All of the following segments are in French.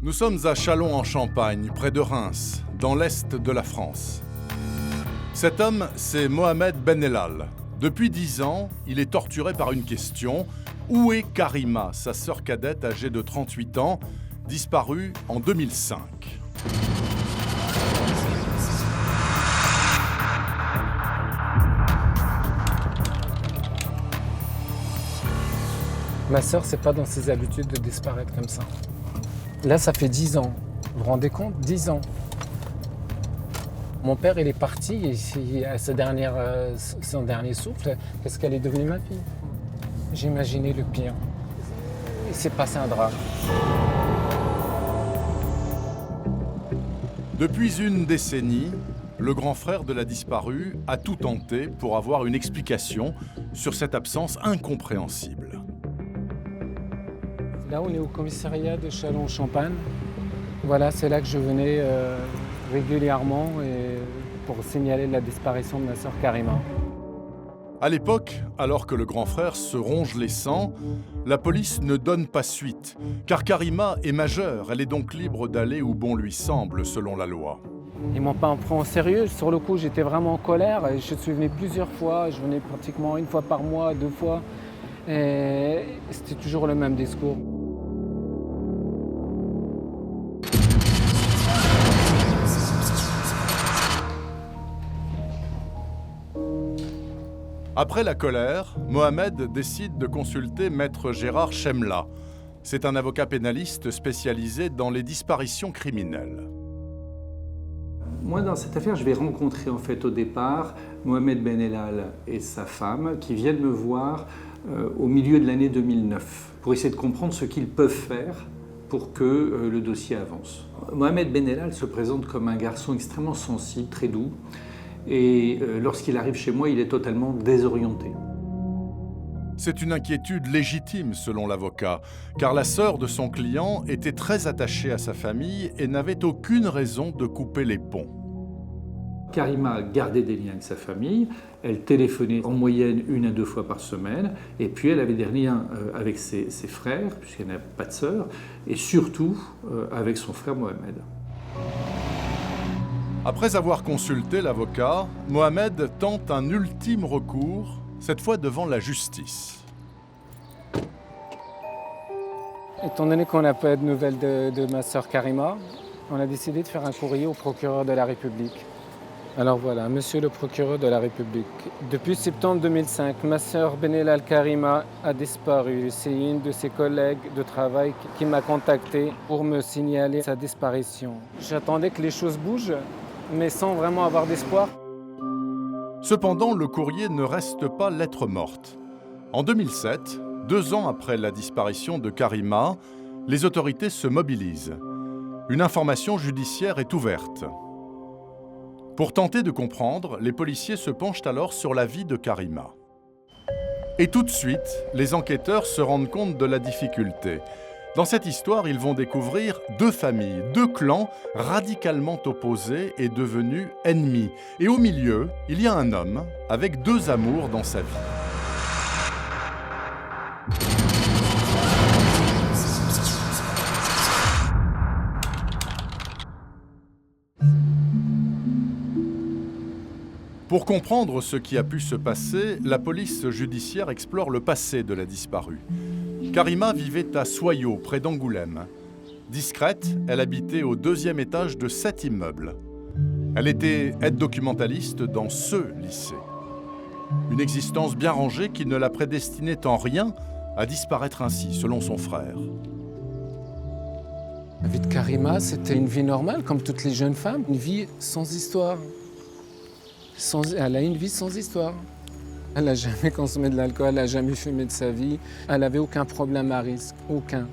Nous sommes à Châlons-en-Champagne, près de Reims, dans l'est de la France. Cet homme, c'est Mohamed Benelal. Depuis 10 ans, il est torturé par une question. Où est Karima, sa sœur cadette âgée de 38 ans, disparue en 2005 ? Ma sœur, c'est pas dans ses habitudes de disparaître comme ça. Là, ça fait 10 ans. Vous vous rendez compte ? 10 ans. Mon père, il est parti et à son dernier souffle, qu'est-ce qu'elle est devenue ma fille ? J'imaginais le pire. Il s'est passé un drame. Depuis une décennie, le grand frère de la disparue a tout tenté pour avoir une explication sur cette absence incompréhensible. Là, on est au commissariat de Châlons-en-Champagne. Voilà, c'est là que je venais régulièrement pour signaler la disparition de ma sœur Karima. À l'époque, alors que le grand frère se ronge les sangs, la police ne donne pas suite, car Karima est majeure, elle est donc libre d'aller où bon lui semble, selon la loi. Ils m'ont pas pris en sérieux. Sur le coup, j'étais vraiment en colère. Je suis venu plusieurs fois. Je venais pratiquement 1 fois par mois, 2 fois. Et c'était toujours le même discours. Après la colère, Mohamed décide de consulter maître Gérard Chemla. C'est un avocat pénaliste spécialisé dans les disparitions criminelles. Moi, dans cette affaire, je vais rencontrer en fait au départ Mohamed Benelal et sa femme qui viennent me voir au milieu de l'année 2009 pour essayer de comprendre ce qu'ils peuvent faire pour que le dossier avance. Mohamed Benelal se présente comme un garçon extrêmement sensible, très doux. Et lorsqu'il arrive chez moi, il est totalement désorienté. C'est une inquiétude légitime selon l'avocat, car la sœur de son client était très attachée à sa famille et n'avait aucune raison de couper les ponts. Karima gardait des liens avec sa famille, elle téléphonait en moyenne 1 à 2 fois par semaine, et puis elle avait des liens avec ses frères, puisqu'elle n'a pas de sœur, et surtout avec son frère Mohamed. Après avoir consulté l'avocat, Mohamed tente un ultime recours, cette fois devant la justice. Étant donné qu'on n'a pas de nouvelles de ma sœur Karima, on a décidé de faire un courrier au procureur de la République. Alors voilà, monsieur le procureur de la République. Depuis septembre 2005, ma sœur Benelal Karima a disparu. C'est une de ses collègues de travail qui m'a contacté pour me signaler sa disparition. J'attendais que les choses bougent, mais sans vraiment avoir d'espoir. Cependant, le courrier ne reste pas lettre morte. En 2007, 2 ans après la disparition de Karima, les autorités se mobilisent. Une information judiciaire est ouverte. Pour tenter de comprendre, les policiers se penchent alors sur la vie de Karima. Et tout de suite, les enquêteurs se rendent compte de la difficulté. Dans cette histoire, ils vont découvrir 2 familles, 2 clans radicalement opposés et devenus ennemis. Et au milieu, il y a un homme avec 2 amours dans sa vie. Pour comprendre ce qui a pu se passer, la police judiciaire explore le passé de la disparue. Karima vivait à Soyaux, près d'Angoulême. Discrète, elle habitait au 2e étage de 7 immeubles. Elle était aide-documentaliste dans ce lycée. Une existence bien rangée qui ne la prédestinait en rien à disparaître ainsi, selon son frère. La vie de Karima, c'était une vie normale, comme toutes les jeunes femmes. Une vie sans histoire. Elle a une vie sans histoire. Elle n'a jamais consommé de l'alcool, elle n'a jamais fumé de sa vie. Elle n'avait aucun problème à risque, aucun.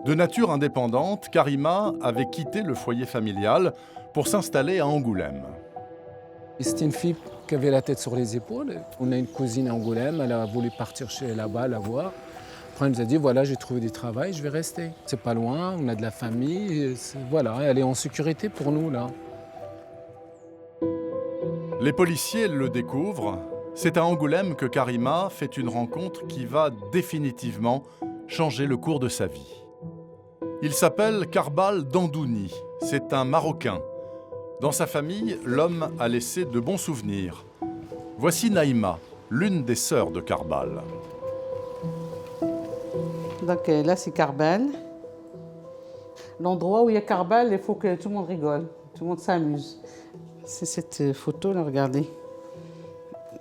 De nature indépendante, Karima avait quitté le foyer familial pour s'installer à Angoulême. C'était une fille qui avait la tête sur les épaules. On a une cousine à Angoulême, elle a voulu partir chez elle là-bas, la voir. Après, elle nous a dit, voilà, j'ai trouvé du travail, je vais rester. C'est pas loin, on a de la famille, voilà, elle est en sécurité pour nous, là. Les policiers le découvrent. C'est à Angoulême que Karima fait une rencontre qui va définitivement changer le cours de sa vie. Il s'appelle Karbal Dandouni, c'est un Marocain. Dans sa famille, l'homme a laissé de bons souvenirs. Voici Naïma, l'une des sœurs de Karbal. Donc là, c'est Karbal. L'endroit où il y a Karbal, il faut que tout le monde rigole, tout le monde s'amuse. C'est cette photo-là, regardez.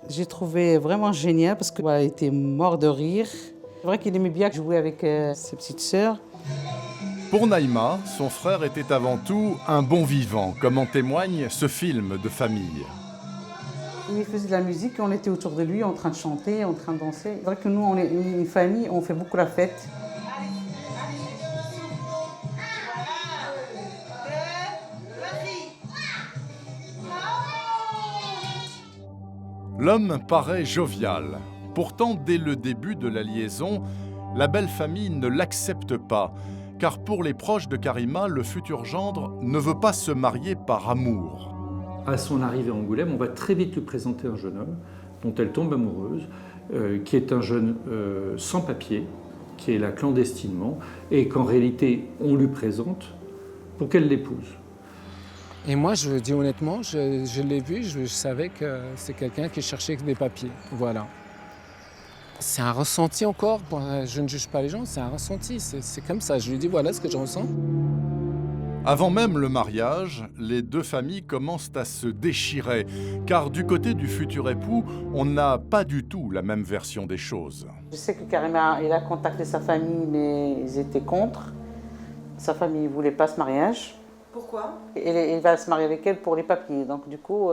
J'ai trouvé vraiment génial parce qu'il était mort de rire. C'est vrai qu'il aimait bien jouer avec ses petites sœurs. Pour Naïma, son frère était avant tout un bon vivant, comme en témoigne ce film de famille. Il faisait de la musique et on était autour de lui en train de chanter, en train de danser. C'est vrai que nous, on est une famille, on fait beaucoup la fête. L'homme paraît jovial. Pourtant, dès le début de la liaison, la belle famille ne l'accepte pas. Car pour les proches de Karima, le futur gendre ne veut pas se marier par amour. À son arrivée à Angoulême, on va très vite lui présenter un jeune homme dont elle tombe amoureuse, qui est un jeune sans papier, qui est là clandestinement, et qu'en réalité, on lui présente pour qu'elle l'épouse. Et moi, je dis honnêtement, je l'ai vu, je savais que c'est quelqu'un qui cherchait des papiers. Voilà. C'est un ressenti encore, je ne juge pas les gens, c'est un ressenti, c'est comme ça. Je lui dis voilà ce que je ressens. Avant même le mariage, les deux familles commencent à se déchirer, car du côté du futur époux, on n'a pas du tout la même version des choses. Je sais que Karima, il a contacté sa famille, mais ils étaient contre. Sa famille ne voulait pas ce mariage. Pourquoi? Il va se marier avec elle pour les papiers. Donc du coup,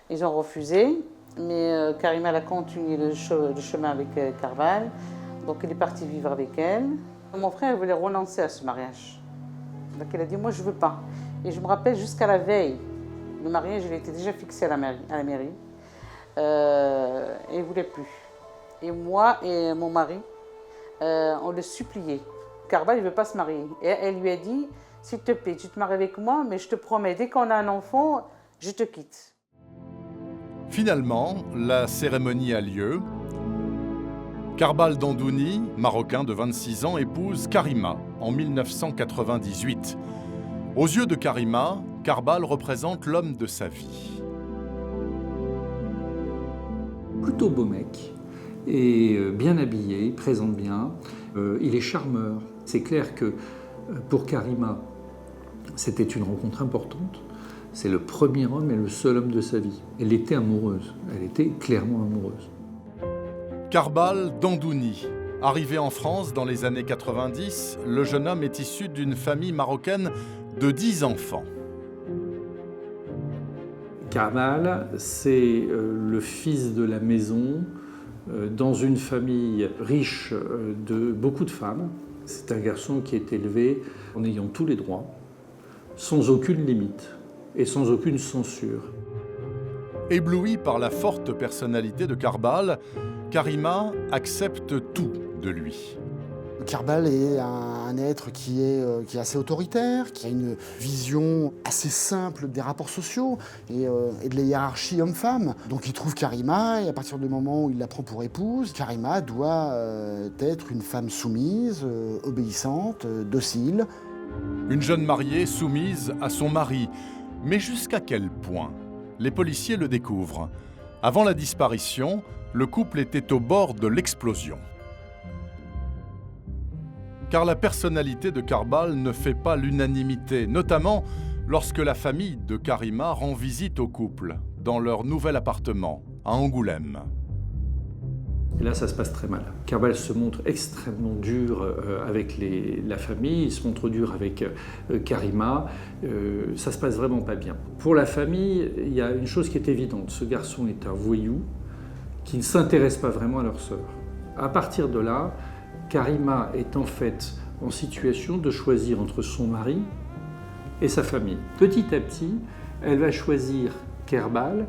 ils ont refusé. Mais Karima a continué le chemin avec Karbal. Donc il est parti vivre avec elle. Mon frère voulait renoncer à ce mariage. Donc il a dit, moi je ne veux pas. Et je me rappelle jusqu'à la veille, le mariage il était déjà fixé à la mairie. Et il ne voulait plus. Et moi et mon mari, on le suppliait. Karbal ne veut pas se marier. Et elle lui a dit, s'il te plaît, tu te maries avec moi, mais je te promets, dès qu'on a un enfant, je te quitte. Finalement, la cérémonie a lieu. Karbal Dandouni, marocain de 26 ans, épouse Karima en 1998. Aux yeux de Karima, Karbal représente l'homme de sa vie. Plutôt beau mec, et bien habillé, il présente bien, il est charmeur. C'est clair que pour Karima, c'était une rencontre importante. C'est le premier homme et le seul homme de sa vie. Elle était amoureuse, elle était clairement amoureuse. Karbal Dandouni. Arrivé en France dans les années 90, le jeune homme est issu d'une famille marocaine de 10 enfants. Karbal, c'est le fils de la maison dans une famille riche de beaucoup de femmes. C'est un garçon qui est élevé en ayant tous les droits, sans aucune limite et sans aucune censure. Ébloui par la forte personnalité de Karbal, Karima accepte tout de lui. Karbal est un être qui est assez autoritaire, qui a une vision assez simple des rapports sociaux et de la hiérarchie homme-femme. Donc il trouve Karima et à partir du moment où il la prend pour épouse, Karima doit être une femme soumise, obéissante, docile. Une jeune mariée soumise à son mari. Mais jusqu'à quel point? Les policiers le découvrent. Avant la disparition, le couple était au bord de l'explosion. Car la personnalité de Karbal ne fait pas l'unanimité, notamment lorsque la famille de Karima rend visite au couple dans leur nouvel appartement à Angoulême. Et là, ça se passe très mal. Karbal se montre extrêmement dur avec la famille, il se montre dur avec Karima. Ça se passe vraiment pas bien. Pour la famille, il y a une chose qui est évidente. Ce garçon est un voyou qui ne s'intéresse pas vraiment à leur sœur. À partir de là, Karima est en fait en situation de choisir entre son mari et sa famille. Petit à petit, elle va choisir Karbal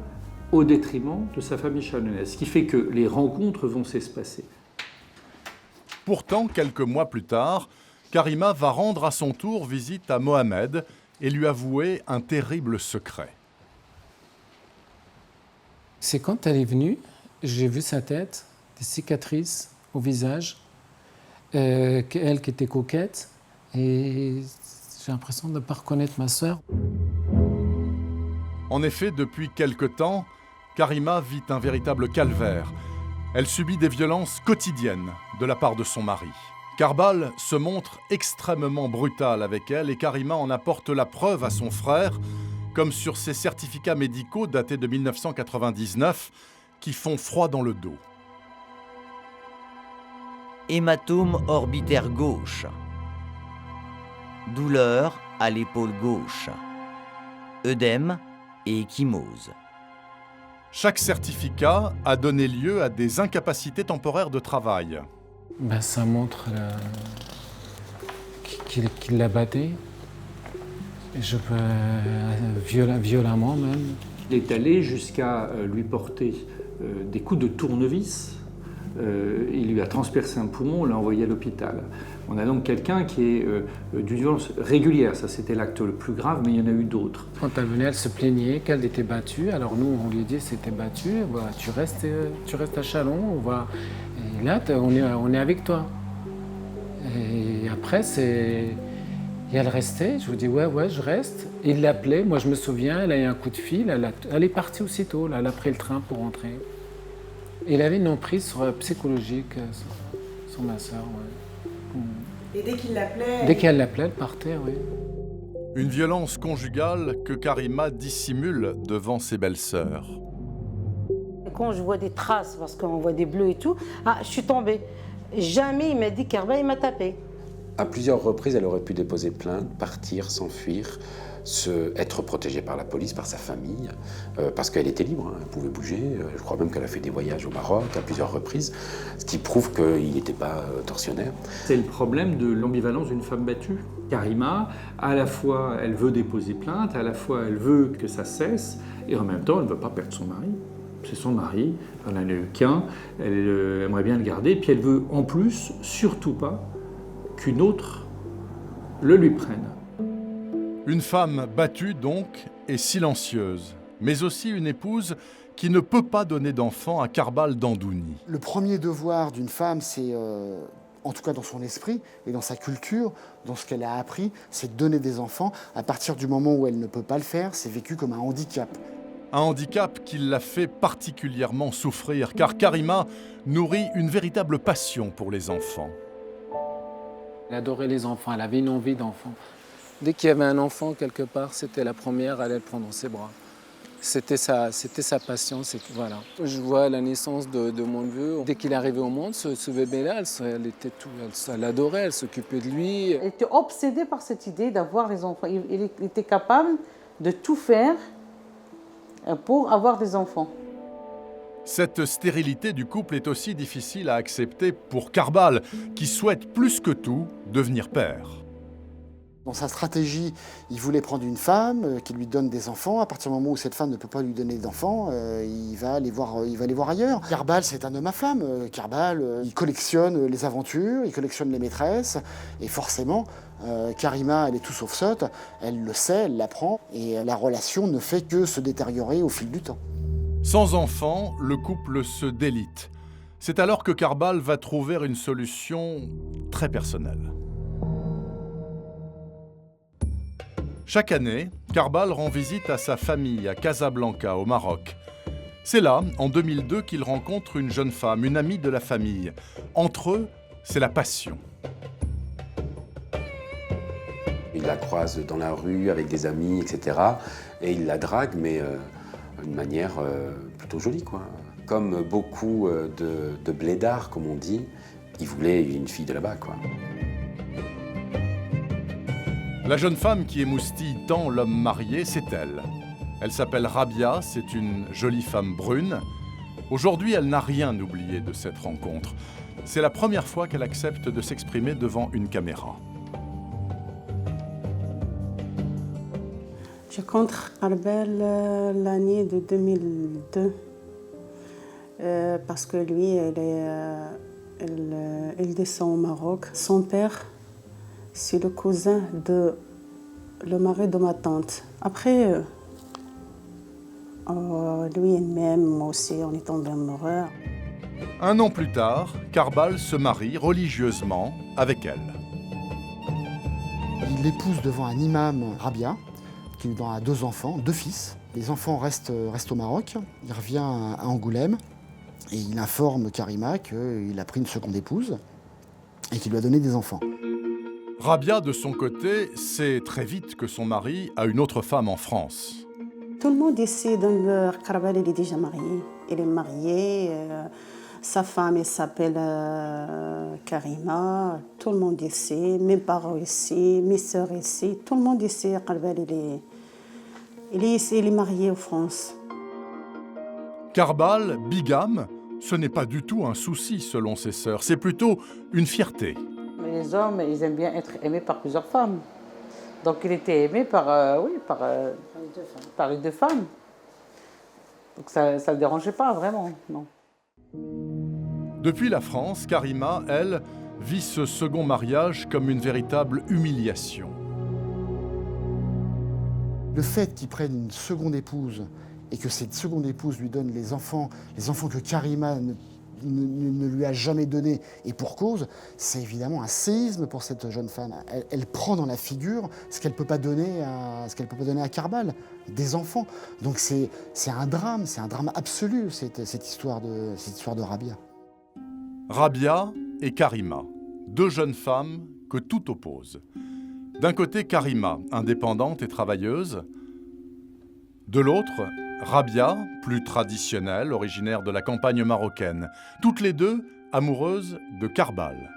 au détriment de sa famille chalonnaise, ce qui fait que les rencontres vont s'espacer. Pourtant, quelques mois plus tard, Karima va rendre à son tour visite à Mohamed et lui avouer un terrible secret. C'est quand elle est venue, j'ai vu sa tête, des cicatrices au visage, elle qui était coquette, Et j'ai l'impression de ne pas reconnaître ma sœur. En effet, depuis quelque temps, Karima vit un véritable calvaire. Elle subit des violences quotidiennes de la part de son mari. Karbal se montre extrêmement brutal avec elle et Karima en apporte la preuve à son frère, comme sur ses certificats médicaux datés de 1999 qui font froid dans le dos. Hématome orbitaire gauche. Douleur à l'épaule gauche. Œdème et ecchymose. Chaque certificat a donné lieu à des incapacités temporaires de travail. Ben, ça montre qu'il l'a batté. Je peux, violemment même. Il est allé jusqu'à lui porter des coups de tournevis. Il lui a transpercé un poumon, on l'a envoyé à l'hôpital. On a donc quelqu'un qui est d'une violence régulière. Ça, c'était l'acte le plus grave, mais il y en a eu d'autres. Quand elle venait, elle se plaignait qu'elle était battue. Alors nous, on lui dit c'était battu. Bah, tu restes à Châlons. Et là, on est avec toi. Et après, et elle restait. Je vous dis ouais, je reste. Et il l'appelait. Moi, je me souviens, elle a eu un coup de fil. Elle est partie aussitôt. Là, elle a pris le train pour rentrer. Et il avait une emprise psychologique sur ma sœur. Ouais. Et dès qu'il l'appelait... Dès qu'elle l'appelait, elle partait, oui. Une violence conjugale que Karima dissimule devant ses belles-sœurs. Quand je vois des traces, parce qu'on voit des bleus et tout, je suis tombée. Jamais il m'a dit Karbal, il m'a tapé. À plusieurs reprises, elle aurait pu déposer plainte, partir, s'enfuir, être protégée par la police, par sa famille, parce qu'elle était libre, hein, elle pouvait bouger. Je crois même qu'elle a fait des voyages au Maroc à plusieurs reprises, ce qui prouve qu'il n'était pas tortionnaire. C'est le problème de l'ambivalence d'une femme battue. Karima, à la fois, elle veut déposer plainte, à la fois, elle veut que ça cesse, et en même temps, elle ne veut pas perdre son mari. C'est son mari, elle n'en a eu qu'un, elle aimerait bien le garder, puis elle veut en plus, surtout pas, qu'une autre le lui prenne. Une femme battue donc et silencieuse, mais aussi une épouse qui ne peut pas donner d'enfant à Karbal Dandouni. Le premier devoir d'une femme, c'est, en tout cas dans son esprit et dans sa culture, dans ce qu'elle a appris, c'est de donner des enfants. À partir du moment où elle ne peut pas le faire, c'est vécu comme un handicap. Un handicap qui l'a fait particulièrement souffrir, car Karima nourrit une véritable passion pour les enfants. Elle adorait les enfants, elle avait une envie d'enfant. Dès qu'il y avait un enfant quelque part, c'était la première à aller le prendre dans ses bras. C'était sa passion, voilà. Je vois la naissance de mon neveu. Dès qu'il est arrivé au monde, ce bébé-là, elle l'adorait, elle s'occupait de lui. Elle était obsédée par cette idée d'avoir les enfants. Il était capable de tout faire pour avoir des enfants. Cette stérilité du couple est aussi difficile à accepter pour Karbal, qui souhaite plus que tout devenir père. Dans sa stratégie, il voulait prendre une femme qui lui donne des enfants. À partir du moment où cette femme ne peut pas lui donner d'enfants, il va aller voir ailleurs. Karbal, c'est un homme à femme. Karbal, il collectionne les aventures, il collectionne les maîtresses. Et forcément, Karima, elle est tout sauf sotte. Elle le sait, elle l'apprend. Et la relation ne fait que se détériorer au fil du temps. Sans enfant, le couple se délite. C'est alors que Karbal va trouver une solution très personnelle. Chaque année, Karbal rend visite à sa famille à Casablanca, au Maroc. C'est là, en 2002, qu'il rencontre une jeune femme, une amie de la famille. Entre eux, c'est la passion. Il la croise dans la rue avec des amis, etc. Et il la drague, mais d'une manière plutôt jolie, quoi. Comme beaucoup de blédards, comme on dit, il voulait une fille de là-bas, quoi. La jeune femme qui émoustille tant l'homme marié, c'est elle. Elle s'appelle Rabia, c'est une jolie femme brune. Aujourd'hui, elle n'a rien oublié de cette rencontre. C'est la première fois qu'elle accepte de s'exprimer devant une caméra. Je rencontre Karbal l'année de 2002 parce que lui, il descend au Maroc. Son père, c'est le cousin de le mari de ma tante. Après, lui et même moi aussi, on est tombés amoureux. Un an plus tard, Karbal se marie religieusement avec elle. Il l'épouse devant un imam, Rabia, qui a 2 enfants, 2 fils. Les enfants restent au Maroc. Il revient à Angoulême et il informe Karima qu'il a pris une seconde épouse et qu'il lui a donné des enfants. Rabia, de son côté, sait très vite que son mari a une autre femme en France. Tout le monde ici dans le Karbal, il est déjà marié. Il est marié, sa femme elle s'appelle Karima. Tout le monde ici, mes parents ici, mes sœurs ici. Tout le monde ici à Karbal, il est ici, il est marié en France. Karbal, bigame, ce n'est pas du tout un souci selon ses sœurs, c'est plutôt une fierté. Mais les hommes, ils aiment bien être aimés par plusieurs femmes. Donc il était aimé par les 2 femmes. Donc ça ne le dérangeait pas vraiment, non. Depuis la France, Karima, elle, vit ce second mariage comme une véritable humiliation. Le fait qu'il prenne une seconde épouse et que cette seconde épouse lui donne les enfants que Karima ne lui a jamais donnés, et pour cause, c'est évidemment un séisme pour cette jeune femme. Elle prend dans la figure ce qu'elle ne peut pas donner à Karbal, des enfants. Donc c'est un drame absolu, cette histoire de Rabia. Rabia et Karima, 2 jeunes femmes que tout oppose. D'un côté, Karima, indépendante et travailleuse. De l'autre, Rabia, plus traditionnelle, originaire de la campagne marocaine. Toutes les 2 amoureuses de Karbal.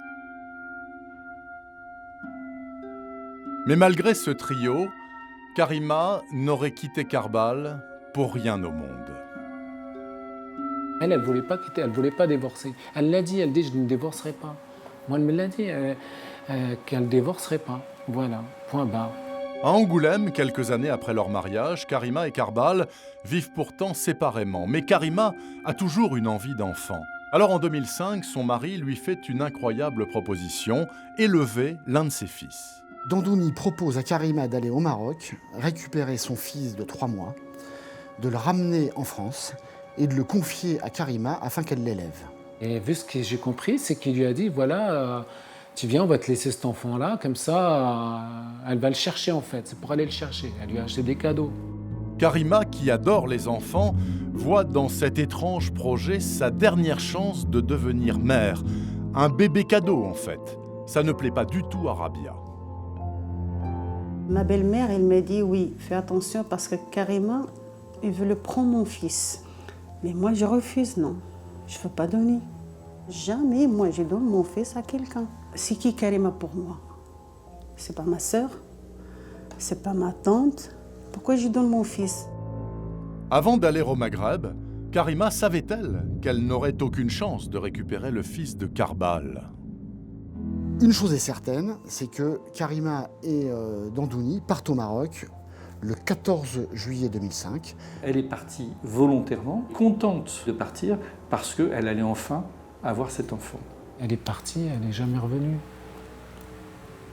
Mais malgré ce trio, Karima n'aurait quitté Karbal pour rien au monde. Elle ne voulait pas quitter, elle ne voulait pas divorcer. Elle l'a dit, je ne divorcerai pas. Moi, elle me l'a dit, qu'elle ne divorcerait pas. Voilà, point barre. À Angoulême, quelques années après leur mariage, Karima et Karbal vivent pourtant séparément. Mais Karima a toujours une envie d'enfant. Alors en 2005, son mari lui fait une incroyable proposition, élever l'un de ses fils. Dandouni propose à Karima d'aller au Maroc, récupérer son fils de 3 mois, de le ramener en France et de le confier à Karima afin qu'elle l'élève. Et vu ce que j'ai compris, c'est qu'il lui a dit, voilà, tu viens, on va te laisser cet enfant-là, comme ça, elle va le chercher en fait, c'est pour aller le chercher. Elle lui a acheté des cadeaux. Karima, qui adore les enfants, voit dans cet étrange projet sa dernière chance de devenir mère. Un bébé cadeau en fait. Ça ne plaît pas du tout à Rabia. Ma belle-mère, elle m'a dit oui, fais attention parce que Karima, il veut le prendre mon fils. Mais moi, je refuse, non. Je ne veux pas donner. Jamais, moi, je donne mon fils à quelqu'un. C'est qui Karima pour moi? C'est pas ma sœur, c'est pas ma tante. Pourquoi je donne mon fils? Avant d'aller au Maghreb, Karima savait-elle qu'elle n'aurait aucune chance de récupérer le fils de Karbal? Une chose est certaine, c'est que Karima et Dandouni partent au Maroc le 14 juillet 2005. Elle est partie volontairement, contente de partir parce qu'elle allait enfin avoir cet enfant. Elle est partie, elle n'est jamais revenue.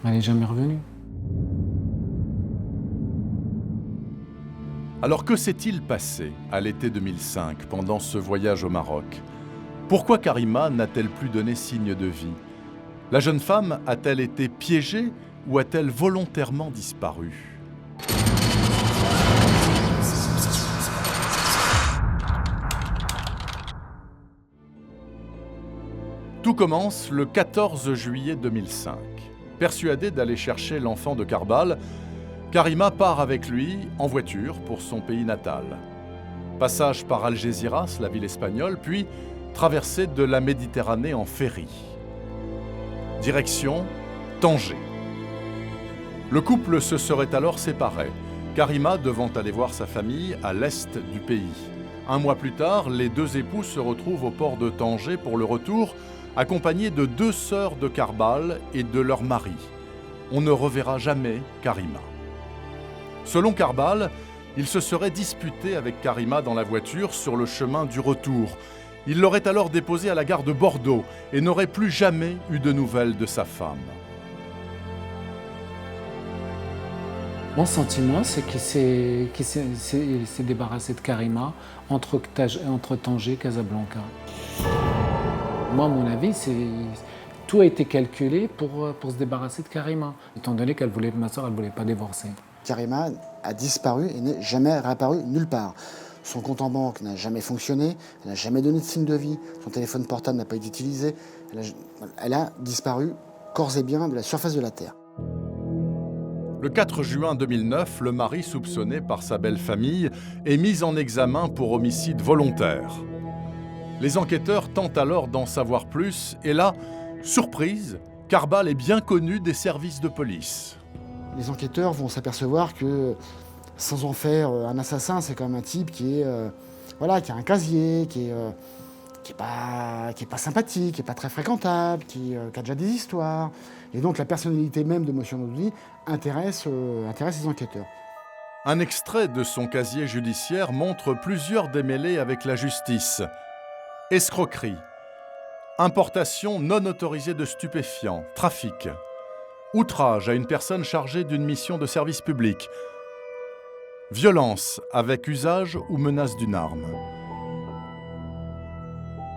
Elle n'est jamais revenue. Alors que s'est-il passé à l'été 2005 pendant ce voyage au Maroc? Pourquoi Karima n'a-t-elle plus donné signe de vie? La jeune femme a-t-elle été piégée ou a-t-elle volontairement disparu? Tout commence le 14 juillet 2005. Persuadée d'aller chercher l'enfant de Karbal, Karima part avec lui en voiture pour son pays natal. Passage par Algésiras, la ville espagnole, puis traversée de la Méditerranée en ferry. Direction Tanger. Le couple se serait alors séparé, Karima devant aller voir sa famille à l'est du pays. Un mois plus tard, les 2 époux se retrouvent au port de Tanger pour le retour, accompagnés de 2 sœurs de Karbal et de leur mari. On ne reverra jamais Karima. Selon Karbal, il se serait disputé avec Karima dans la voiture sur le chemin du retour. Il l'aurait alors déposée à la gare de Bordeaux et n'aurait plus jamais eu de nouvelles de sa femme. Mon sentiment, c'est qu'il s'est débarrassé de Karima entre Tanger et Casablanca. Moi, à mon avis, tout a été calculé pour se débarrasser de Karima, étant donné qu'elle voulait, ma sœur, elle ne voulait pas divorcer. Karima a disparu et n'est jamais réapparue nulle part. Son compte en banque n'a jamais fonctionné, elle n'a jamais donné de signe de vie, son téléphone portable n'a pas été utilisé. Elle a disparu corps et biens de la surface de la Terre. Le 4 juin 2009, le mari soupçonné par sa belle-famille est mis en examen pour homicide volontaire. Les enquêteurs tentent alors d'en savoir plus et là, surprise, Carbal est bien connu des services de police. Les enquêteurs vont s'apercevoir que, sans en faire un assassin, c'est quand même un type qui a un casier, qui est pas sympathique, qui est pas très fréquentable, qui a déjà des histoires. Et donc la personnalité même de M. Nodoudy intéresse les enquêteurs. Un extrait de son casier judiciaire montre plusieurs démêlés avec la justice. Escroquerie, importation non autorisée de stupéfiants, trafic, outrage à une personne chargée d'une mission de service public, violence avec usage ou menace d'une arme.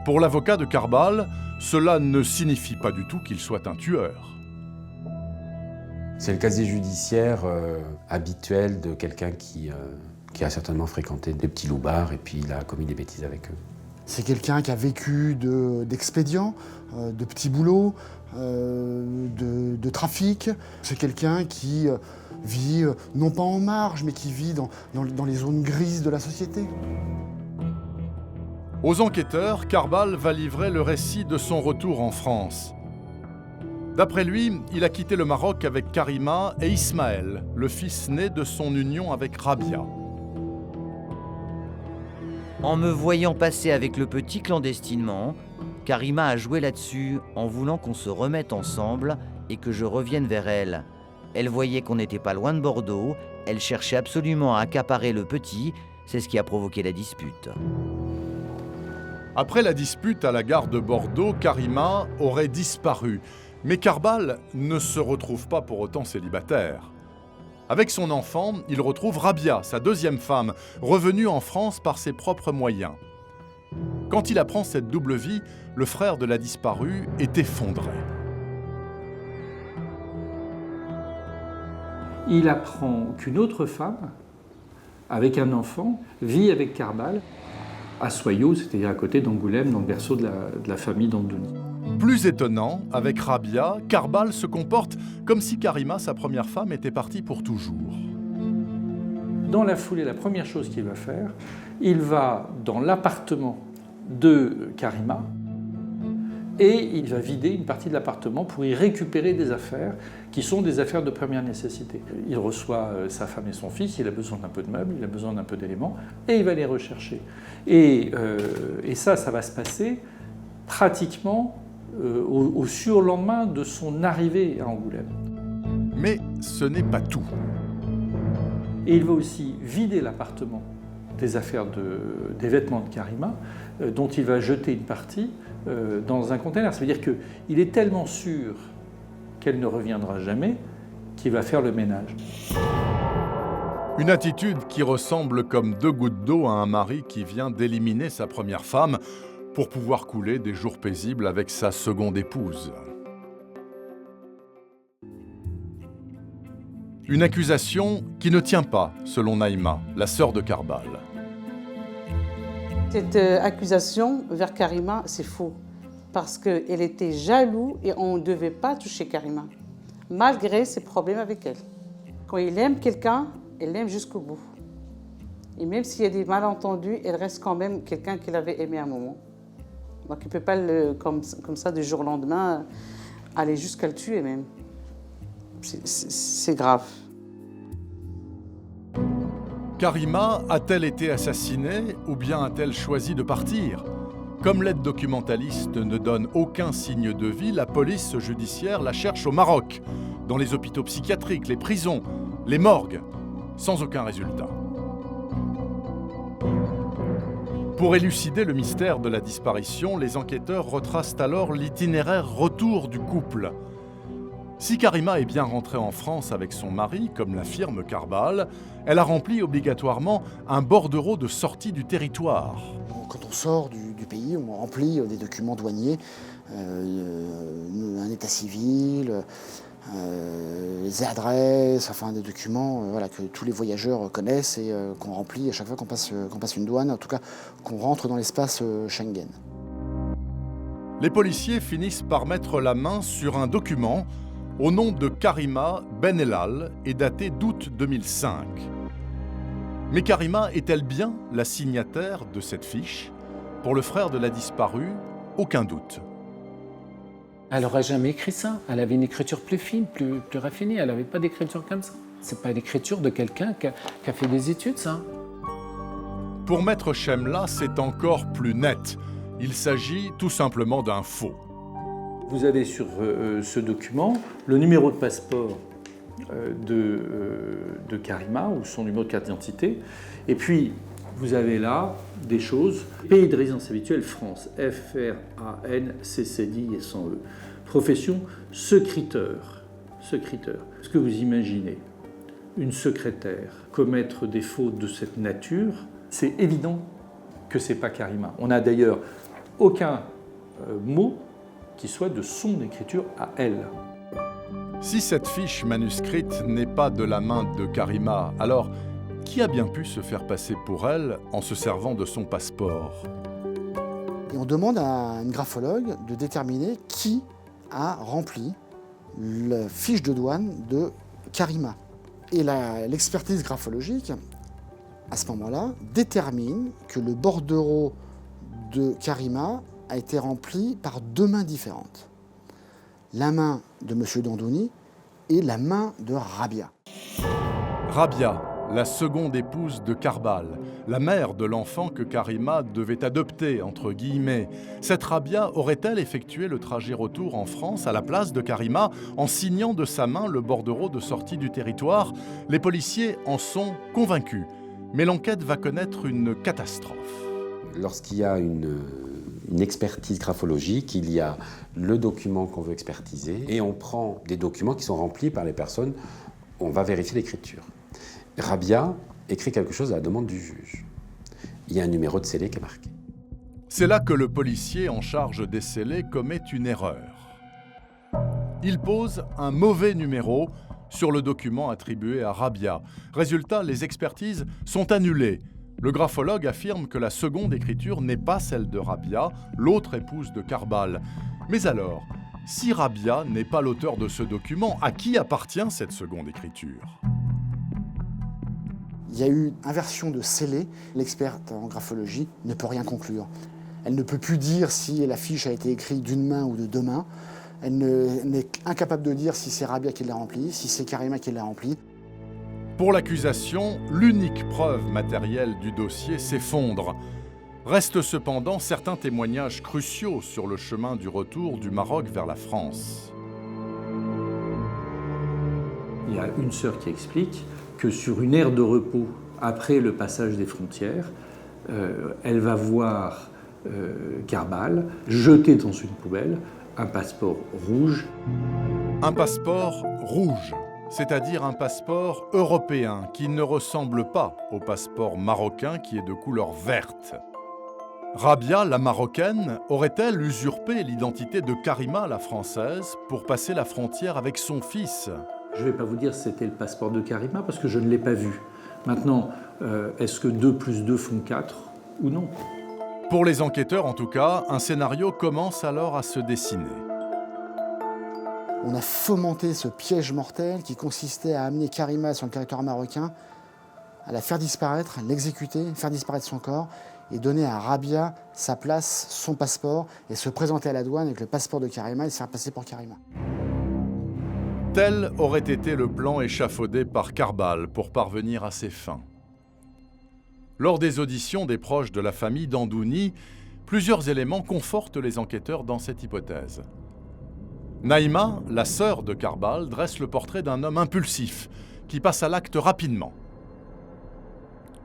Pour l'avocat de Carbal, cela ne signifie pas du tout qu'il soit un tueur. C'est le casier judiciaire habituel de quelqu'un qui a certainement fréquenté des petits loupards et puis il a commis des bêtises avec eux. C'est quelqu'un qui a vécu d'expédients, de petits boulots, de trafic. C'est quelqu'un qui vit non pas en marge, mais qui vit dans les zones grises de la société. Aux enquêteurs, Carbal va livrer le récit de son retour en France. D'après lui, il a quitté le Maroc avec Karima et Ismaël, le fils né de son union avec Rabia. En me voyant passer avec le petit clandestinement, Karima a joué là-dessus en voulant qu'on se remette ensemble et que je revienne vers elle. Elle voyait qu'on n'était pas loin de Bordeaux, elle cherchait absolument à accaparer le petit, c'est ce qui a provoqué la dispute. Après la dispute à la gare de Bordeaux, Karima aurait disparu. Mais Carbal ne se retrouve pas pour autant célibataire. Avec son enfant, il retrouve Rabia, sa deuxième femme, revenue en France par ses propres moyens. Quand il apprend cette double vie, le frère de la disparue est effondré. Il apprend qu'une autre femme, avec un enfant, vit avec Carbal à Soyaux, c'est-à-dire à côté d'Angoulême, dans le berceau de la famille d'Andouni. Plus étonnant, avec Rabia, Carbal se comporte comme si Karima, sa première femme, était partie pour toujours. Dans la foulée, la première chose qu'il va faire, il va dans l'appartement de Karima et il va vider une partie de l'appartement pour y récupérer des affaires qui sont des affaires de première nécessité. Il reçoit sa femme et son fils, il a besoin d'un peu de meubles, il a besoin d'un peu d'éléments et il va les rechercher. Et ça va se passer pratiquement au surlendemain de son arrivée à Angoulême. Mais ce n'est pas tout. Et il va aussi vider l'appartement des affaires des vêtements de Karima, dont il va jeter une partie dans un conteneur. Ça veut dire qu'il est tellement sûr qu'elle ne reviendra jamais qu'il va faire le ménage. Une attitude qui ressemble comme deux gouttes d'eau à un mari qui vient d'éliminer sa première femme pour pouvoir couler des jours paisibles avec sa seconde épouse. Une accusation qui ne tient pas, selon Naïma, la sœur de Carbal. Cette accusation vers Karima, c'est faux. Parce qu'elle était jalouse et on ne devait pas toucher Karima, malgré ses problèmes avec elle. Quand il aime quelqu'un, elle l'aime jusqu'au bout. Et même s'il y a des malentendus, elle reste quand même quelqu'un qu'il avait aimé à un moment. Donc il ne peut pas, comme ça, du jour au lendemain, aller jusqu'à le tuer même. C'est grave. Karima a-t-elle été assassinée ou bien a-t-elle choisi de partir ? Comme l'aide documentaliste ne donne aucun signe de vie, la police judiciaire la cherche au Maroc, dans les hôpitaux psychiatriques, les prisons, les morgues, sans aucun résultat. Pour élucider le mystère de la disparition, les enquêteurs retracent alors l'itinéraire retour du couple. Si Karima est bien rentrée en France avec son mari, comme l'affirme Carbal, elle a rempli obligatoirement un bordereau de sortie du territoire. Quand on sort du pays, on remplit des documents douaniers un état civil, les adresses, enfin des documents voilà, que tous les voyageurs connaissent et qu'on remplit à chaque fois qu'on passe une douane, en tout cas qu'on rentre dans l'espace Schengen. Les policiers finissent par mettre la main sur un document au nom de Karima Benelal et daté d'août 2005. Mais Karima est-elle bien la signataire de cette fiche? Pour le frère de la disparue, aucun doute. Elle n'aurait jamais écrit ça. Elle avait une écriture plus fine, plus raffinée. Elle n'avait pas d'écriture comme ça. C'est pas l'écriture de quelqu'un qui a fait des études, ça. Pour Maître Chemla, c'est encore plus net. Il s'agit tout simplement d'un faux. Vous avez sur ce document le numéro de passeport de Karima ou son numéro de carte d'identité. Et puis, vous avez là des choses. Pays de résidence habituelle, France. F-R-A-N-C-C-D et sans E. Profession, secrétaire. Est-ce que vous imaginez une secrétaire commettre des fautes de cette nature? C'est évident que ce n'est pas Karima. On n'a d'ailleurs aucun mot qui soit de son écriture à elle. Si cette fiche manuscrite n'est pas de la main de Karima, alors qui a bien pu se faire passer pour elle en se servant de son passeport? Et on demande à une graphologue de déterminer qui a rempli la fiche de douane de Karima. Et l'expertise graphologique, à ce moment-là, détermine que le bordereau de Karima a été rempli par deux mains différentes. La main de M. Dandouni et la main de Rabia. Rabia, la seconde épouse de Karbal, la mère de l'enfant que Karima devait adopter, entre guillemets. Cette Rabia aurait-elle effectué le trajet retour en France à la place de Karima en signant de sa main le bordereau de sortie du territoire? Les policiers en sont convaincus. Mais l'enquête va connaître une catastrophe. Lorsqu'il y a une expertise graphologique, il y a le document qu'on veut expertiser et on prend des documents qui sont remplis par les personnes, on va vérifier l'écriture. Rabia écrit quelque chose à la demande du juge. Il y a un numéro de scellé qui est marqué. C'est là que le policier en charge des scellés commet une erreur. Il pose un mauvais numéro sur le document attribué à Rabia. Résultat, les expertises sont annulées. Le graphologue affirme que la seconde écriture n'est pas celle de Rabia, l'autre épouse de Karbal. Mais alors, si Rabia n'est pas l'auteur de ce document, à qui appartient cette seconde écriture? Il y a eu inversion de scellé. L'experte en graphologie ne peut rien conclure. Elle ne peut plus dire si la fiche a été écrite d'une main ou de deux mains. Elle n'est incapable de dire si c'est Rabia qui l'a remplie, si c'est Karima qui l'a remplie. Pour l'accusation, l'unique preuve matérielle du dossier s'effondre. Restent cependant certains témoignages cruciaux sur le chemin du retour du Maroc vers la France. Il y a une sœur qui explique que sur une aire de repos, après le passage des frontières, elle va voir Karbal jeter dans une poubelle un passeport rouge. Un passeport rouge, c'est-à-dire un passeport européen qui ne ressemble pas au passeport marocain qui est de couleur verte. Rabia, la marocaine, aurait-elle usurpé l'identité de Karima, la française, pour passer la frontière avec son fils? Je ne vais pas vous dire si c'était le passeport de Karima parce que je ne l'ai pas vu. Maintenant, est-ce que 2 plus 2 font 4 ou non? Pour les enquêteurs, en tout cas, un scénario commence alors à se dessiner. On a fomenté ce piège mortel qui consistait à amener Karima sur le territoire marocain, à la faire disparaître, l'exécuter, faire disparaître son corps et donner à Rabia sa place, son passeport et se présenter à la douane avec le passeport de Karima et se faire passer pour Karima. Tel aurait été le plan échafaudé par Karbal pour parvenir à ses fins. Lors des auditions des proches de la famille Dandouni, plusieurs éléments confortent les enquêteurs dans cette hypothèse. Naïma, la sœur de Karbal, dresse le portrait d'un homme impulsif qui passe à l'acte rapidement.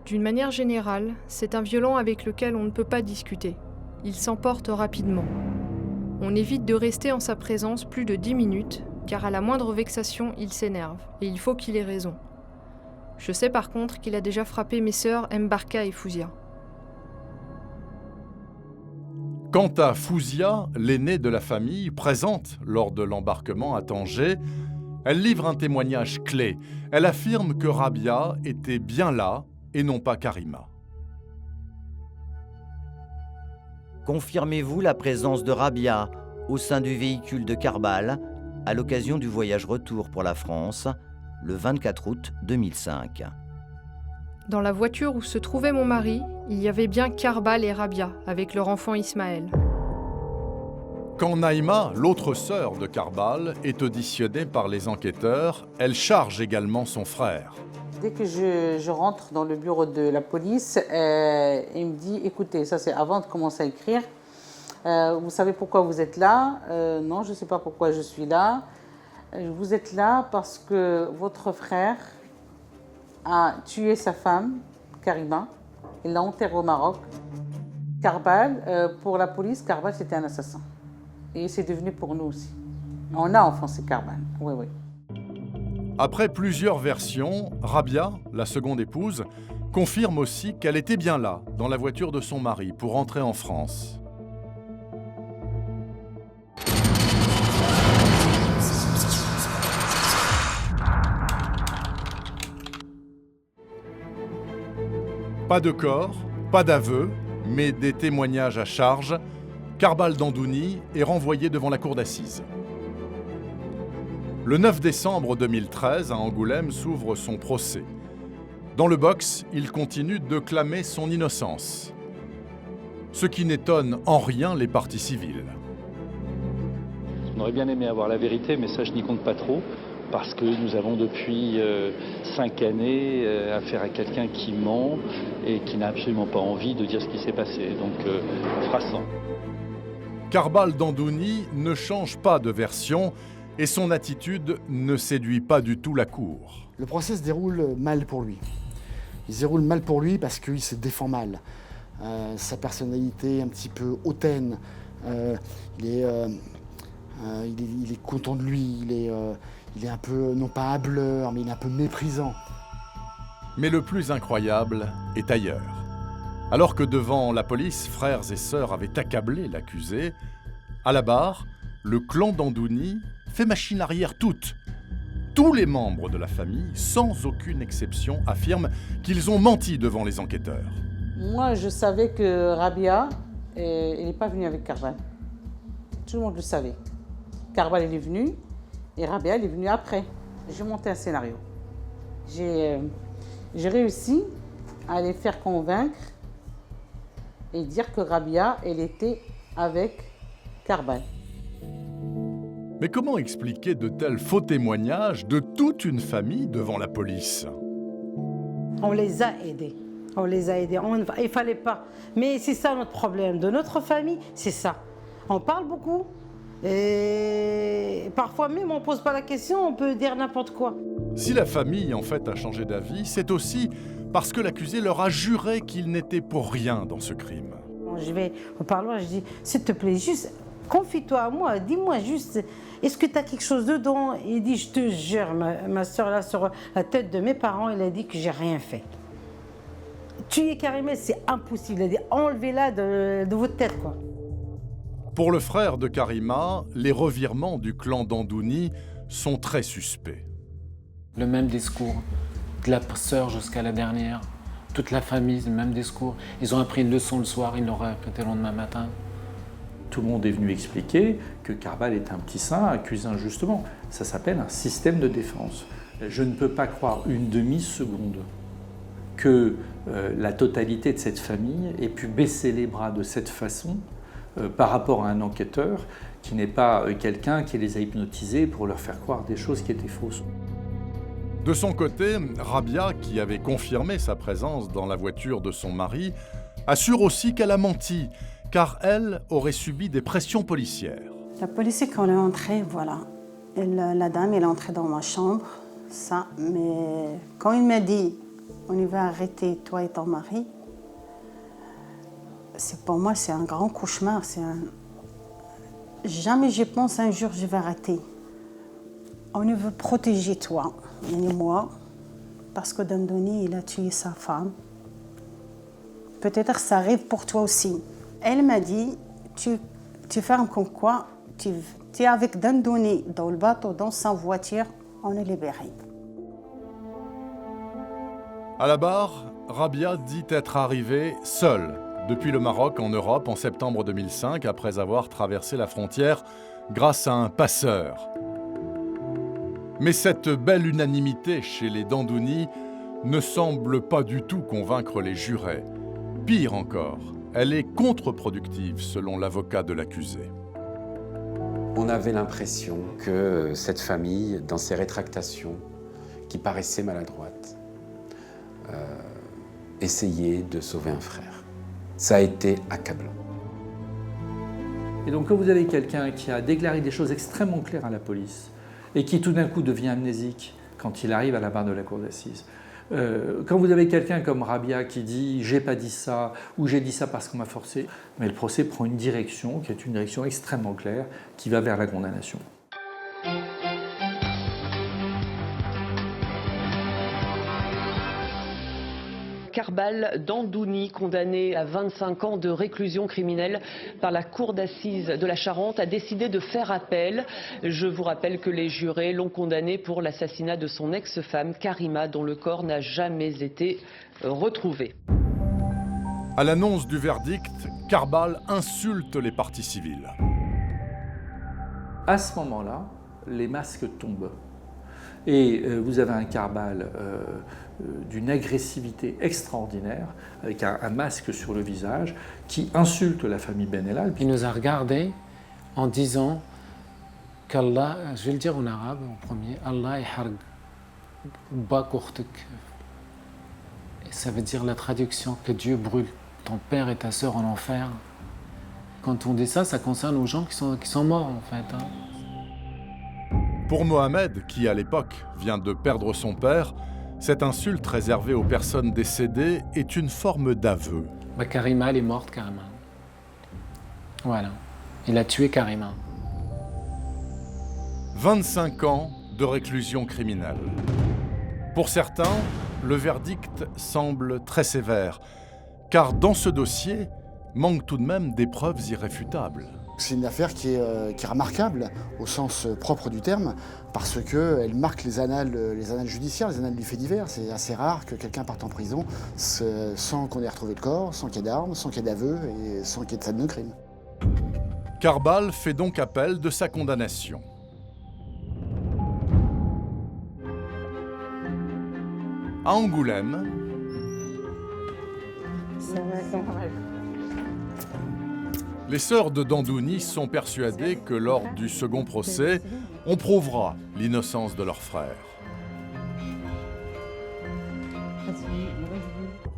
D'une manière générale, c'est un violent avec lequel on ne peut pas discuter. Il s'emporte rapidement. On évite de rester en sa présence plus de 10 minutes, car à la moindre vexation, il s'énerve, et il faut qu'il ait raison. Je sais par contre qu'il a déjà frappé mes sœurs Mbarka et Fouzia. Quant à Fouzia, l'aînée de la famille, présente lors de l'embarquement à Tanger, elle livre un témoignage clé. Elle affirme que Rabia était bien là et non pas Karima. Confirmez-vous la présence de Rabia au sein du véhicule de Karbal à l'occasion du voyage retour pour la France, le 24 août 2005. Dans la voiture où se trouvait mon mari, il y avait bien Karbal et Rabia, avec leur enfant Ismaël. Quand Naïma, l'autre sœur de Karbal, est auditionnée par les enquêteurs, elle charge également son frère. Dès que je rentre dans le bureau de la police, il me dit « Écoutez, ça c'est avant de commencer à écrire. Vous savez pourquoi vous êtes là ? Non, je ne sais pas pourquoi je suis là. Vous êtes là parce que votre frère a tué sa femme, Karima. Il l'a enterrée au Maroc. Karbal, pour la police, Karbal c'était un assassin. Et c'est devenu pour nous aussi. On a offensé Karbal, oui, oui. Après plusieurs versions, Rabia, la seconde épouse, confirme aussi qu'elle était bien là, dans la voiture de son mari, pour rentrer en France. Pas de corps, pas d'aveu, mais des témoignages à charge. Karbal Dandouni est renvoyé devant la cour d'assises. Le 9 décembre 2013, à Angoulême, s'ouvre son procès. Dans le box, il continue de clamer son innocence. Ce qui n'étonne en rien les parties civiles. On aurait bien aimé avoir la vérité, mais ça je n'y compte pas trop, parce que nous avons depuis 5 années affaire à quelqu'un qui ment et qui n'a absolument pas envie de dire ce qui s'est passé. Donc on fera sans. Karbal Dandouni ne change pas de version et son attitude ne séduit pas du tout la cour. Le procès se déroule mal pour lui. Il se déroule mal pour lui parce qu'il se défend mal. Sa personnalité un petit peu hautaine, il est content de lui, il est un peu, non pas hâbleur, mais il est un peu méprisant. Mais le plus incroyable est ailleurs. Alors que devant la police, frères et sœurs avaient accablé l'accusé, à la barre, le clan Dandouni fait machine arrière toute. Tous les membres de la famille, sans aucune exception, affirment qu'ils ont menti devant les enquêteurs. Moi, je savais que Rabia, elle n'est pas venue avec Karbal. Tout le monde le savait. Karbal, elle est venue et Rabia, elle est venue après. J'ai monté un scénario. J'ai réussi à les faire convaincre et dire que Rabia, elle était avec Karbal. Mais comment expliquer de tels faux témoignages de toute une famille devant la police? On les a aidés. On les a aidés. Il ne fallait pas. Mais c'est ça notre problème. De notre famille, c'est ça. On parle beaucoup. Et parfois même, on ne pose pas la question, on peut dire n'importe quoi. Si la famille, en fait, a changé d'avis, c'est aussi parce que l'accusé leur a juré qu'il n'était pour rien dans ce crime. Je vais au parloir, je dis, s'il te plaît, juste, confie-toi à moi, dis-moi juste, est-ce que tu as quelque chose dedans? Il dit, je te jure, ma soeur là, sur la tête de mes parents, il a dit que j'ai rien fait. Tuer Karima, c'est impossible. Il a dit, enlevez-la de votre tête, quoi. Pour le frère de Karima, les revirements du clan Dandouni sont très suspects. Le même discours, de la sœur jusqu'à la dernière, toute la famille, le même discours. Ils ont appris une leçon le soir, ils l'auraient répété le lendemain matin. Tout le monde est venu expliquer que Karbal est un petit saint accusé injustement. Ça s'appelle un système de défense. Je ne peux pas croire une demi-seconde que la totalité de cette famille ait pu baisser les bras de cette façon par rapport à un enquêteur qui n'est pas quelqu'un qui les a hypnotisés pour leur faire croire des choses qui étaient fausses. De son côté, Rabia, qui avait confirmé sa présence dans la voiture de son mari, assure aussi qu'elle a menti, car elle aurait subi des pressions policières. La police, quand elle est entrée, voilà. La dame, elle est entrée dans ma chambre, ça. Mais quand il m'a dit, on va arrêter toi et ton mari, pour moi, c'est un grand cauchemar. Jamais je pense un jour je vais arrêter. On veut protéger toi et moi, parce que Dandouni, il a tué sa femme. Peut-être que ça arrive pour toi aussi. Elle m'a dit, tu fermes comme quoi tu es avec Dandouni dans le bateau, dans sa voiture, on est libéré. À la barre, Rabia dit être arrivée seule depuis le Maroc en Europe en septembre 2005 après avoir traversé la frontière grâce à un passeur. Mais cette belle unanimité chez les Dandouni ne semble pas du tout convaincre les jurés. Pire encore, elle est contre-productive selon l'avocat de l'accusé. On avait l'impression que cette famille, dans ses rétractations, qui paraissaient maladroites, essayait de sauver un frère. Ça a été accablant. Et donc quand vous avez quelqu'un qui a déclaré des choses extrêmement claires à la police et qui tout d'un coup devient amnésique quand il arrive à la barre de la cour d'assises, quand vous avez quelqu'un comme Rabia qui dit « j'ai pas dit ça » ou « j'ai dit ça parce qu'on m'a forcé », mais le procès prend une direction qui est une direction extrêmement claire qui va vers la condamnation. Karbal Dandouni, condamné à 25 ans de réclusion criminelle par la cour d'assises de la Charente, a décidé de faire appel. Je vous rappelle que les jurés l'ont condamné pour l'assassinat de son ex-femme Karima, dont le corps n'a jamais été retrouvé. À l'annonce du verdict, Karbal insulte les parties civiles. À ce moment-là, les masques tombent. Et vous avez un Karbal d'une agressivité extraordinaire, avec un masque sur le visage, qui insulte la famille Benelal. Il nous a regardés en disant qu'Allah, je vais le dire en arabe en premier, Allah yaharg bakourtek. Ça veut dire la traduction que Dieu brûle ton père et ta sœur en enfer. Quand on dit ça, ça concerne aux gens qui sont morts en fait. Pour Mohamed, qui à l'époque vient de perdre son père, cette insulte réservée aux personnes décédées est une forme d'aveu. Karima, elle est morte, Karima. Voilà. Il a tué Karima. 25 ans de réclusion criminelle. Pour certains, le verdict semble très sévère, car dans ce dossier, manque tout de même des preuves irréfutables. C'est une affaire qui est remarquable au sens propre du terme parce qu'elle marque les annales judiciaires, les annales du fait divers. C'est assez rare que quelqu'un parte en prison sans qu'on ait retrouvé le corps, sans qu'il y ait d'armes, sans qu'il y ait d'aveux et sans qu'il y ait de scène de crime. Karbal fait donc appel de sa condamnation. À Angoulême, les sœurs de Dandouni sont persuadées que lors du second procès, on prouvera l'innocence de leur frère.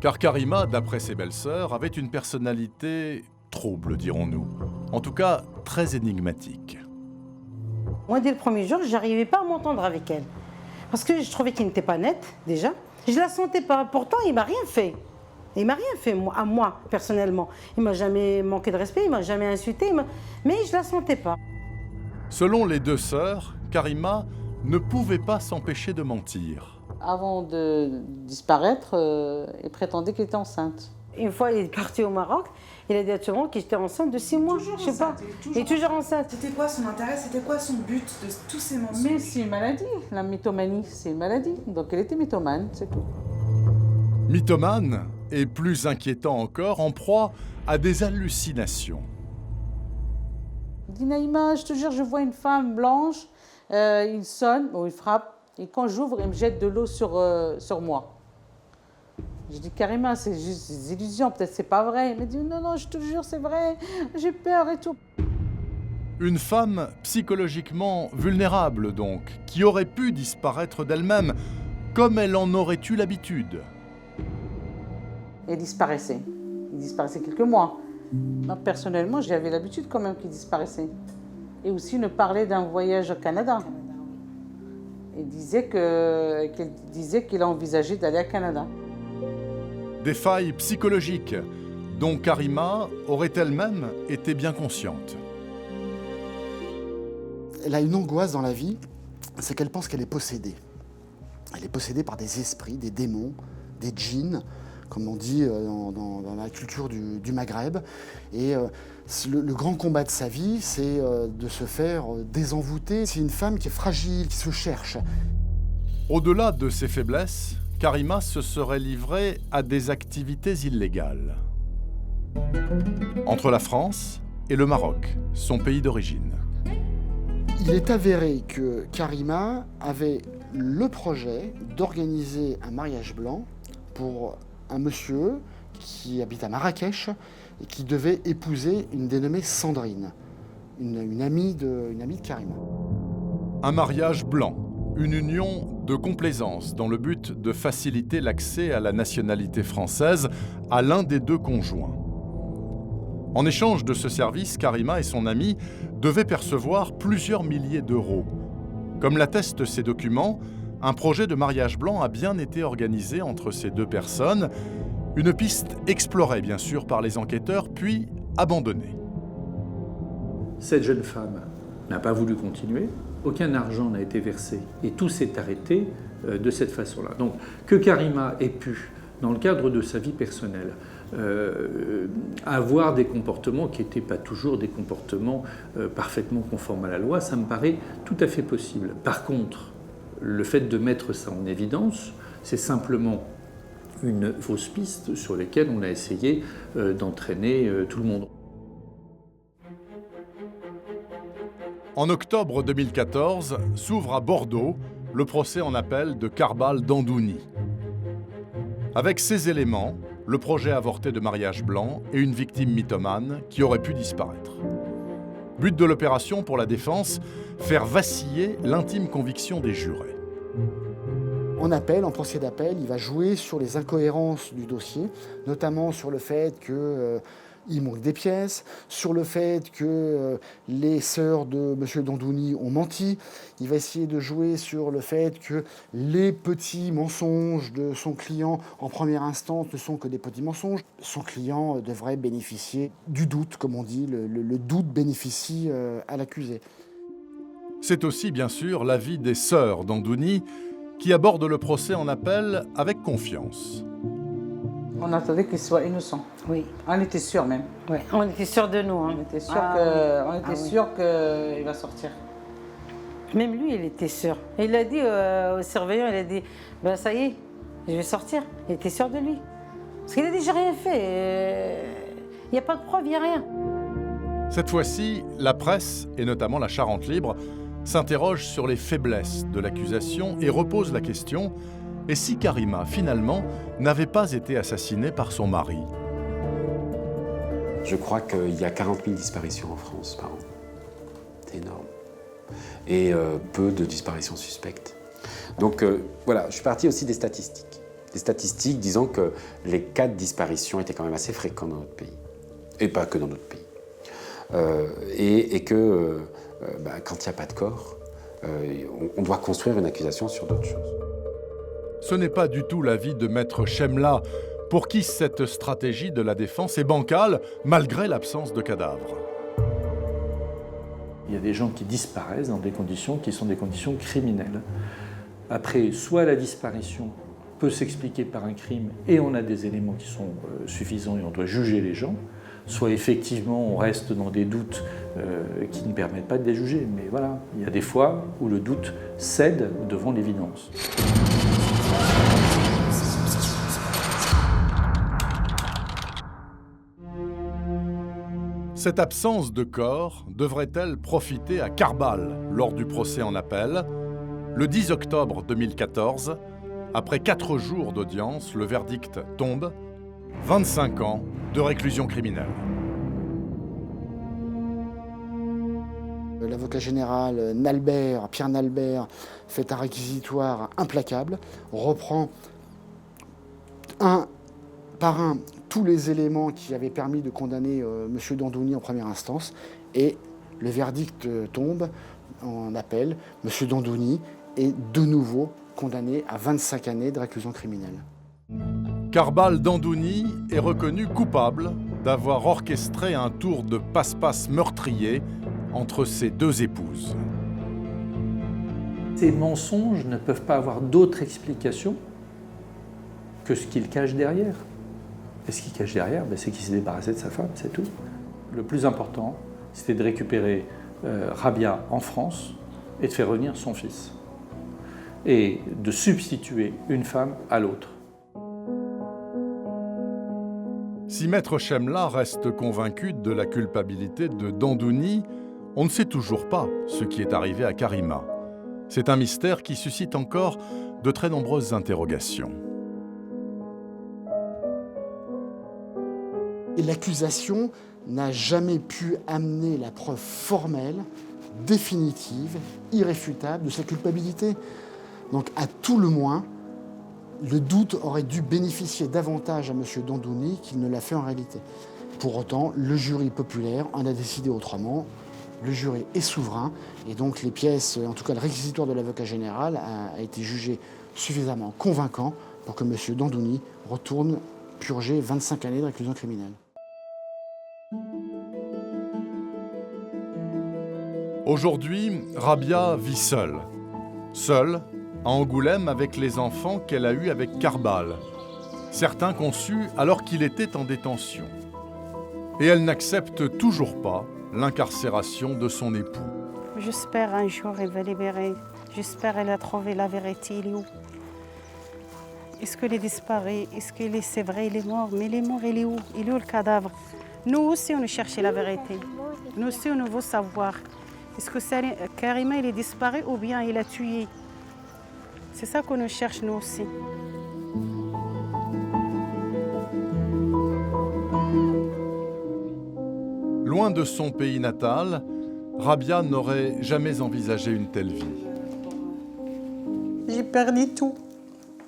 Car Karima, d'après ses belles-sœurs, avait une personnalité trouble, dirons-nous. En tout cas, très énigmatique. Moi, dès le premier jour, je n'arrivais pas à m'entendre avec elle. Parce que je trouvais qu'il n'était pas net, déjà. Je ne la sentais pas. Pourtant, il ne m'a rien fait. Il ne m'a rien fait à moi, personnellement. Il ne m'a jamais manqué de respect, il ne m'a jamais insulté, mais je ne la sentais pas. Selon les deux sœurs, Karima ne pouvait pas s'empêcher de mentir. Avant de disparaître, il prétendait qu'il était enceinte. Une fois, il est parti au Maroc, il a dit à tout le monde qu'il était enceinte de 6 mois. Toujours je sais pas. Il est toujours enceinte. C'était quoi son intérêt? C'était quoi son but de tous ces mensonges? Mais c'est une maladie, la mythomanie, c'est une maladie. Donc elle était mythomane, c'est tout. Mythomane, et plus inquiétant encore, en proie à des hallucinations. Il dit Naïma, je te jure, je vois une femme blanche, il sonne, bon, il frappe, et quand j'ouvre, il me jette de l'eau sur moi. Je dis Karima, c'est juste des illusions, peut-être c'est pas vrai. Il me dit non, non, je te jure, c'est vrai, j'ai peur et tout. Une femme psychologiquement vulnérable donc, qui aurait pu disparaître d'elle-même, comme elle en aurait eu l'habitude. Il disparaissait. Il disparaissait quelques mois. Moi, personnellement, j'avais l'habitude quand même qu'il disparaissait. Et aussi, il nous parlait d'un voyage au Canada. Il disait qu'il a envisagé d'aller au Canada. Des failles psychologiques dont Karima aurait elle-même été bien consciente. Elle a une angoisse dans la vie, c'est qu'elle pense qu'elle est possédée. Elle est possédée par des esprits, des démons, des djinns. comme on dit dans la culture du Maghreb. Et le grand combat de sa vie, c'est de se faire désenvoûter. C'est une femme qui est fragile, qui se cherche. Au-delà de ses faiblesses, Karima se serait livrée à des activités illégales. Entre la France et le Maroc, son pays d'origine. Il est avéré que Karima avait le projet d'organiser un mariage blanc pour un monsieur qui habite à Marrakech et qui devait épouser une dénommée Sandrine, une amie de Karima. Un mariage blanc, une union de complaisance dans le but de faciliter l'accès à la nationalité française à l'un des deux conjoints. En échange de ce service, Karima et son ami devaient percevoir plusieurs milliers d'euros. Comme l'attestent ces documents, un projet de mariage blanc a bien été organisé entre ces deux personnes. Une piste explorée bien sûr par les enquêteurs, puis abandonnée. Cette jeune femme n'a pas voulu continuer, aucun argent n'a été versé et tout s'est arrêté de cette façon-là. Donc que Karima ait pu, dans le cadre de sa vie personnelle, avoir des comportements qui n'étaient pas toujours des comportements parfaitement conformes à la loi, ça me paraît tout à fait possible. Par contre, le fait de mettre ça en évidence, c'est simplement une fausse piste sur laquelle on a essayé d'entraîner tout le monde. En octobre 2014, s'ouvre à Bordeaux le procès en appel de Karbal Dandouni. Avec ces éléments, le projet avorté de mariage blanc et une victime mythomane qui aurait pu disparaître. But de l'opération pour la défense, faire vaciller l'intime conviction des jurés. En appel, en procès d'appel, il va jouer sur les incohérences du dossier, notamment sur le fait qu'il manque des pièces, sur le fait que les sœurs de M. Dandouni ont menti. Il va essayer de jouer sur le fait que les petits mensonges de son client en première instance ne sont que des petits mensonges. Son client devrait bénéficier du doute, comme on dit, le doute bénéficie à l'accusé. C'est aussi bien sûr l'avis des sœurs Dandouni qui abordent le procès en appel avec confiance. On attendait qu'il soit innocent. Oui. On était sûr même. Oui, on était sûr de nous. Hein. On était sûr oui. sûr qu'il va sortir. Même lui, il était sûr. Et il a dit au surveillant, il a dit, ben ça y est, je vais sortir. Il était sûr de lui. Parce qu'il a dit, j'ai rien fait. Il n'y a pas de preuve, il n'y a rien. Cette fois-ci, la presse, et notamment la Charente Libre, s'interroge sur les faiblesses de l'accusation et repose la question: et si Karima, finalement, n'avait pas été assassinée par son mari? Je crois qu'il y a 40 000 disparitions en France par an. C'est énorme. Et peu de disparitions suspectes. Donc voilà, je suis parti aussi des statistiques. Des statistiques disant que les cas de disparition étaient quand même assez fréquents dans notre pays. Et pas que dans notre pays. Et que quand il n'y a pas de corps, on doit construire une accusation sur d'autres choses. Ce n'est pas du tout l'avis de Maître Chemla, pour qui cette stratégie de la défense est bancale, malgré l'absence de cadavres. Il y a des gens qui disparaissent dans des conditions qui sont des conditions criminelles. Après, soit la disparition peut s'expliquer par un crime et on a des éléments qui sont suffisants et on doit juger les gens, soit effectivement on reste dans des doutes qui ne permettent pas de les juger. Mais voilà, il y a des fois où le doute cède devant l'évidence. Cette absence de corps devrait-elle profiter à Karbal lors du procès en appel? Le 10 octobre 2014, après 4 jours d'audience, le verdict tombe. 25 ans de réclusion criminelle. L'avocat général Pierre Nalbert, fait un réquisitoire implacable, reprend un par un tous les éléments qui avaient permis de condamner M. Dandouni en première instance, et le verdict tombe en appel. M. Dandouni est de nouveau condamné à 25 années de réclusion criminelle. Karbal Dandouni est reconnu coupable d'avoir orchestré un tour de passe-passe meurtrier entre ses deux épouses. Ces mensonges ne peuvent pas avoir d'autre explication que ce qu'ils cachent derrière. Et ce qui cache derrière, c'est qu'il s'est débarrassé de sa femme, c'est tout. Le plus important, c'était de récupérer Rabia en France et de faire revenir son fils. Et de substituer une femme à l'autre. Si Maître Chemla reste convaincu de la culpabilité de Dandouni, on ne sait toujours pas ce qui est arrivé à Karima. C'est un mystère qui suscite encore de très nombreuses interrogations. Et l'accusation n'a jamais pu amener la preuve formelle, définitive, irréfutable de sa culpabilité. Donc à tout le moins, le doute aurait dû bénéficier davantage à M. Dandouni qu'il ne l'a fait en réalité. Pour autant, le jury populaire en a décidé autrement. Le jury est souverain et donc les pièces, en tout cas le réquisitoire de l'avocat général a été jugé suffisamment convaincant pour que M. Dandouni retourne purger 25 années de réclusion criminelle. Aujourd'hui, Rabia vit seule. Seule, à Angoulême avec les enfants qu'elle a eus avec Karbal. Certains conçus alors qu'il était en détention. Et elle n'accepte toujours pas l'incarcération de son époux. J'espère un jour elle va libérer. J'espère qu'elle a trouvé la vérité. Il est où? Est-ce qu'il est disparu? Est-ce qu'il est, c'est vrai, il est mort? Mais il est mort, il est où? Il est où le cadavre? Nous aussi, on cherche la vérité. Nous aussi, on veut savoir. Est-ce que Karima, il est disparu ou bien il a tué? C'est ça qu'on cherche, nous aussi. Loin de son pays natal, Rabia n'aurait jamais envisagé une telle vie. J'ai perdu tout.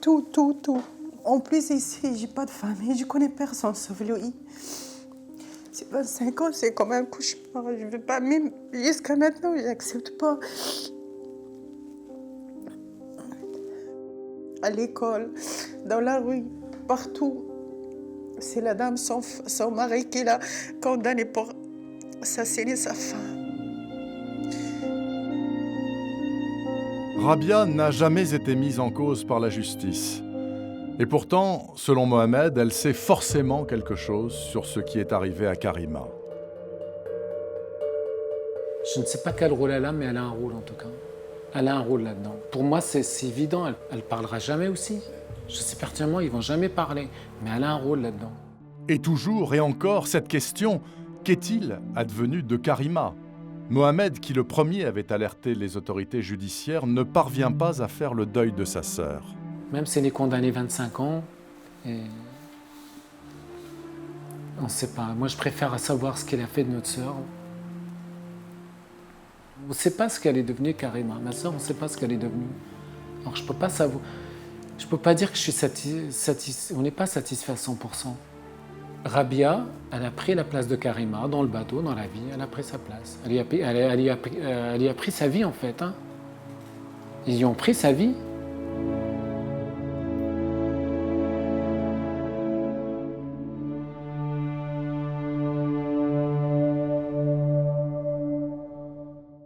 Tout. En plus, ici, j'ai pas de famille, je connais personne sauf lui. C'est 25 ans, c'est comme un cauchemar. Je veux pas, même jusqu'à maintenant, je n'accepte pas. À l'école, dans la rue, partout. C'est la dame, son mari qui l'a condamné pour assassiner sa femme. Rabia n'a jamais été mise en cause par la justice. Et pourtant, selon Mohamed, elle sait forcément quelque chose sur ce qui est arrivé à Karima. Je ne sais pas quel rôle elle a, mais elle a un rôle en tout cas. Elle a un rôle là-dedans. Pour moi, c'est évident, elle ne parlera jamais aussi. Je sais pertinemment, ils ne vont jamais parler, mais elle a un rôle là-dedans. Et toujours et encore cette question, qu'est-il advenu de Karima ? Mohamed, qui le premier avait alerté les autorités judiciaires, ne parvient pas à faire le deuil de sa sœur. Même si elle est condamnée 25 ans, et on ne sait pas. Moi, je préfère savoir ce qu'elle a fait de notre sœur. On ne sait pas ce qu'elle est devenue, Karima. Ma sœur, on ne sait pas ce qu'elle est devenue. Alors, je ne peux pas savoir. Je ne peux pas dire que je suis on n'est pas satisfait à 100%. Rabia, elle a pris la place de Karima dans le bateau, dans la vie. Elle a pris sa place. Elle y a pris sa vie, en fait. Hein. Ils y ont pris sa vie.